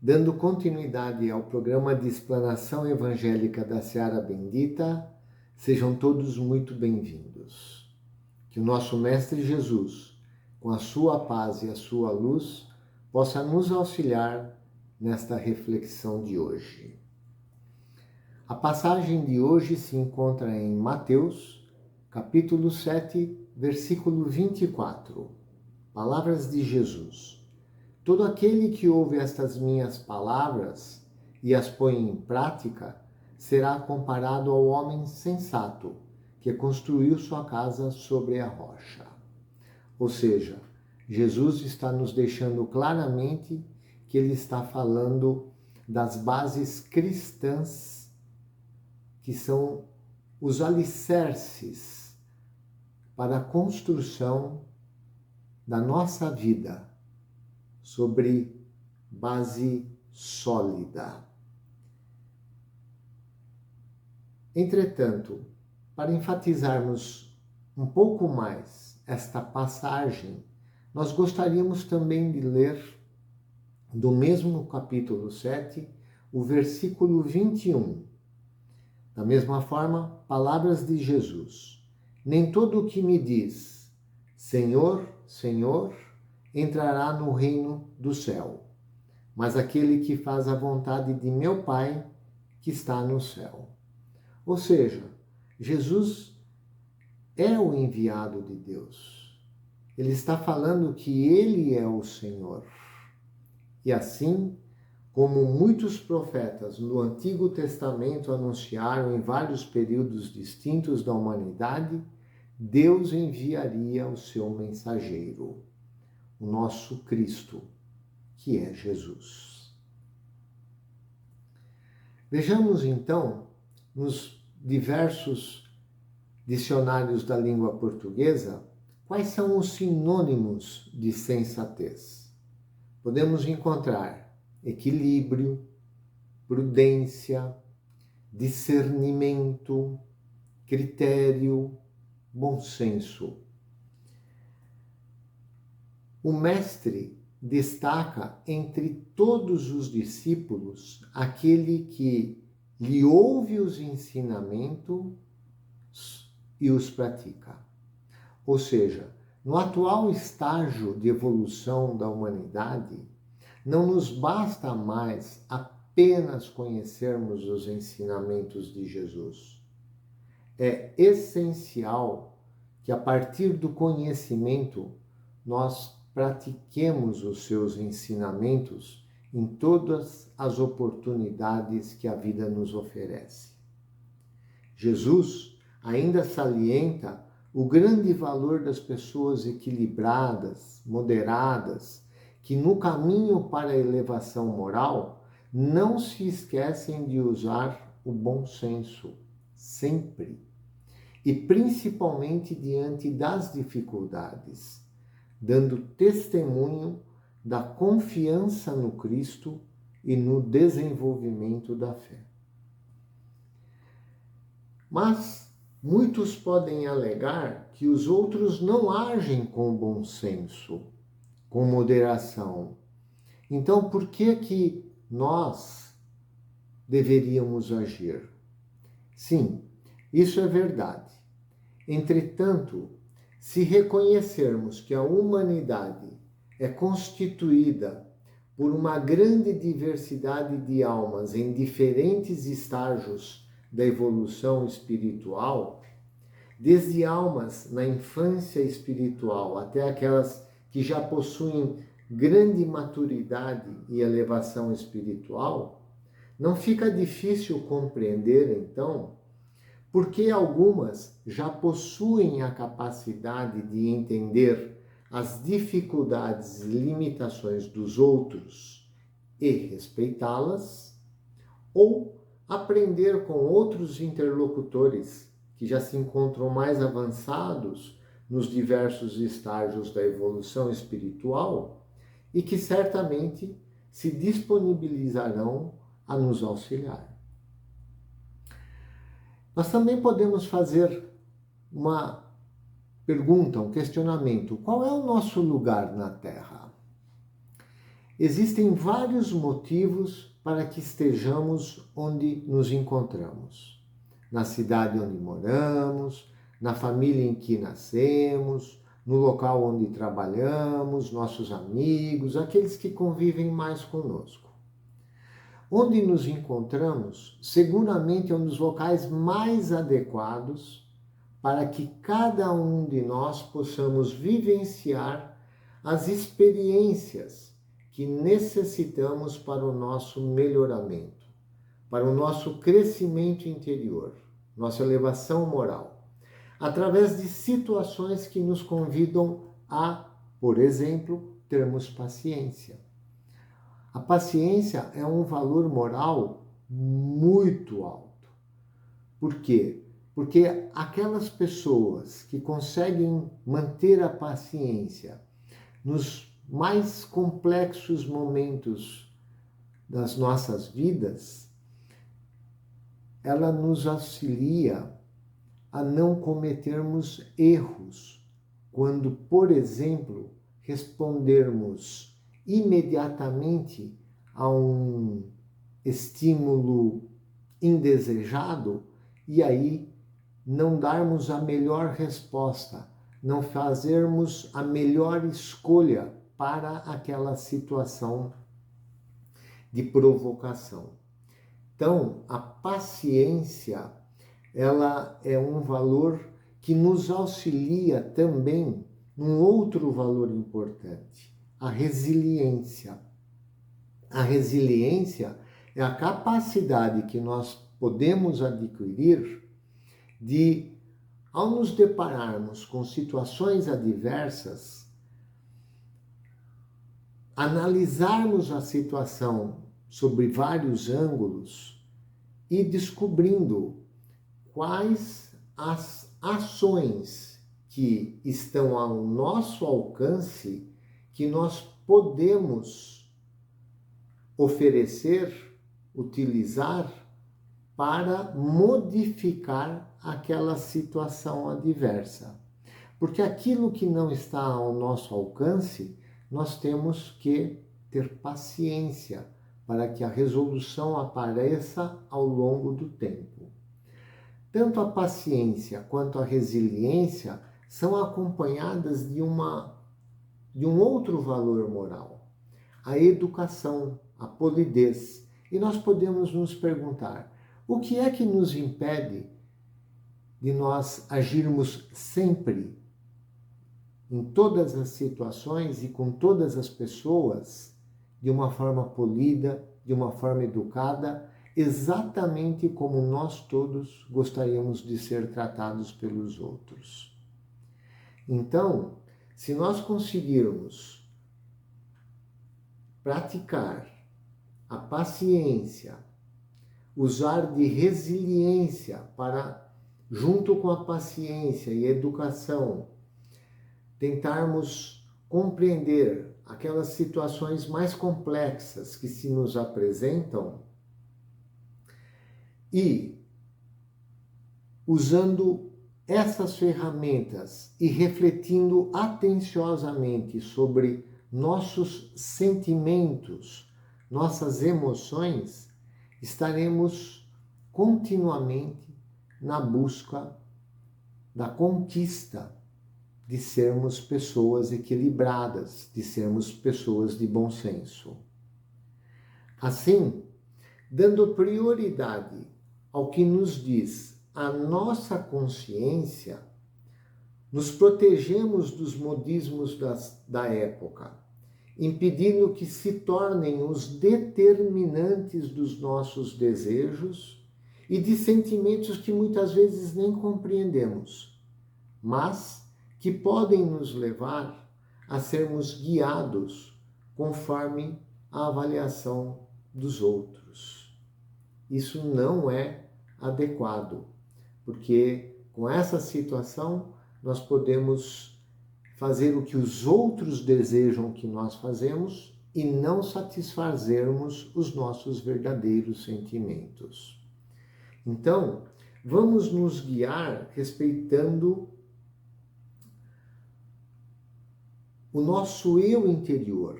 Dando continuidade ao programa de explanação evangélica da Seara Bendita, sejam todos muito bem-vindos. Que o nosso Mestre Jesus, com a sua paz e a sua luz, possa nos auxiliar nesta reflexão de hoje. A passagem de hoje se encontra em Mateus, capítulo 7, versículo 24. Palavras de Jesus. Todo aquele que ouve estas minhas palavras e as põe em prática, será comparado ao homem sensato, que construiu sua casa sobre a rocha. Ou seja, Jesus está nos deixando claramente que ele está falando das bases cristãs, que são os alicerces para a construção da nossa vida sobre base sólida. Entretanto, para enfatizarmos um pouco mais esta passagem, nós gostaríamos também de ler do mesmo capítulo 7, o versículo 21. Da mesma forma, palavras de Jesus. Nem todo o que me diz, Senhor, Senhor, entrará no reino do céu, mas aquele que faz a vontade de meu Pai que está no céu. Ou seja, Jesus é o enviado de Deus. Ele está falando que ele é o Senhor. E assim, como muitos profetas no Antigo Testamento anunciaram em vários períodos distintos da humanidade, Deus enviaria o seu mensageiro, o nosso Cristo, que é Jesus. Vejamos então, nos diversos dicionários da língua portuguesa, quais são os sinônimos de sensatez. Podemos encontrar equilíbrio, prudência, discernimento, critério, bom senso. O mestre destaca entre todos os discípulos aquele que lhe ouve os ensinamentos e os pratica. Ou seja, no atual estágio de evolução da humanidade, não nos basta mais apenas conhecermos os ensinamentos de Jesus. É essencial que a partir do conhecimento nós pratiquemos os seus ensinamentos em todas as oportunidades que a vida nos oferece. Jesus ainda salienta o grande valor das pessoas equilibradas, moderadas, que no caminho para a elevação moral não se esquecem de usar o bom senso, sempre, e principalmente diante das dificuldades, dando testemunho da confiança no Cristo e no desenvolvimento da fé. Mas muitos podem alegar que os outros não agem com bom senso, com moderação. Então, por que nós deveríamos agir? Sim, isso é verdade. Entretanto, se reconhecermos que a humanidade é constituída por uma grande diversidade de almas em diferentes estágios da evolução espiritual, desde almas na infância espiritual até aquelas que já possuem grande maturidade e elevação espiritual, não fica difícil compreender, então, porque algumas já possuem a capacidade de entender as dificuldades e limitações dos outros e respeitá-las, ou aprender com outros interlocutores que já se encontram mais avançados nos diversos estágios da evolução espiritual e que certamente se disponibilizarão a nos auxiliar. Nós também podemos fazer uma pergunta, um questionamento. Qual é o nosso lugar na Terra? Existem vários motivos para que estejamos onde nos encontramos. Na cidade onde moramos, na família em que nascemos, no local onde trabalhamos, nossos amigos, aqueles que convivem mais conosco. Onde nos encontramos, seguramente é um dos locais mais adequados para que cada um de nós possamos vivenciar as experiências que necessitamos para o nosso melhoramento, para o nosso crescimento interior, nossa elevação moral, através de situações que nos convidam a, por exemplo, termos paciência. A paciência é um valor moral muito alto. Por quê? Porque aquelas pessoas que conseguem manter a paciência nos mais complexos momentos das nossas vidas, ela nos auxilia a não cometermos erros quando, por exemplo, respondermos imediatamente a um estímulo indesejado e aí não darmos a melhor resposta, não fazermos a melhor escolha para aquela situação de provocação. Então, a paciência, ela é um valor que nos auxilia também num outro valor importante, a resiliência. A resiliência é a capacidade que nós podemos adquirir de, ao nos depararmos com situações adversas, analisarmos a situação sobre vários ângulos e descobrindo quais as ações que estão ao nosso alcance que nós podemos oferecer, utilizar para modificar aquela situação adversa. Porque aquilo que não está ao nosso alcance, nós temos que ter paciência para que a resolução apareça ao longo do tempo. Tanto a paciência quanto a resiliência são acompanhadas de um outro valor moral, a educação, a polidez. E nós podemos nos perguntar, o que é que nos impede de nós agirmos sempre, em todas as situações e com todas as pessoas, de uma forma polida, de uma forma educada, exatamente como nós todos gostaríamos de ser tratados pelos outros. Então, se nós conseguirmos praticar a paciência, usar de resiliência para, junto com a paciência e a educação, tentarmos compreender aquelas situações mais complexas que se nos apresentam e, usando essas ferramentas e refletindo atenciosamente sobre nossos sentimentos, nossas emoções, estaremos continuamente na busca da conquista de sermos pessoas equilibradas, de sermos pessoas de bom senso. Assim, dando prioridade ao que nos diz a nossa consciência, nos protegemos dos modismos da época, impedindo que se tornem os determinantes dos nossos desejos e de sentimentos que muitas vezes nem compreendemos, mas que podem nos levar a sermos guiados conforme a avaliação dos outros. Isso não é adequado, porque com essa situação nós podemos fazer o que os outros desejam que nós fazemos e não satisfazermos os nossos verdadeiros sentimentos. Então, vamos nos guiar respeitando o nosso eu interior,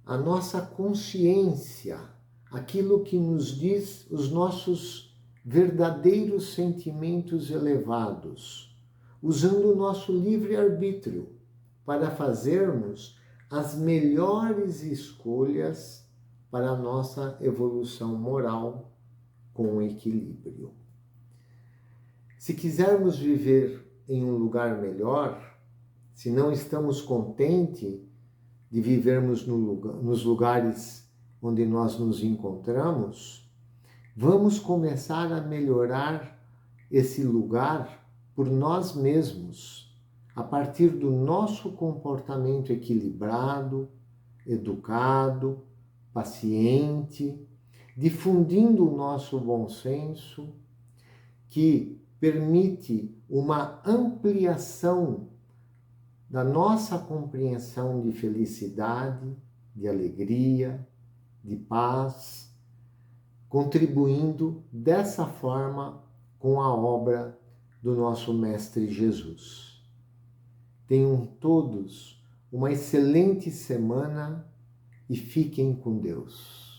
a nossa consciência, aquilo que nos diz os nossos verdadeiros sentimentos elevados, usando o nosso livre-arbítrio para fazermos as melhores escolhas para a nossa evolução moral com equilíbrio. Se quisermos viver em um lugar melhor, se não estamos contentes de vivermos nos lugares onde nós nos encontramos, vamos começar a melhorar esse lugar por nós mesmos, a partir do nosso comportamento equilibrado, educado, paciente, difundindo o nosso bom senso, que permite uma ampliação da nossa compreensão de felicidade, de alegria, de paz, contribuindo dessa forma com a obra do nosso Mestre Jesus. Tenham todos uma excelente semana e fiquem com Deus.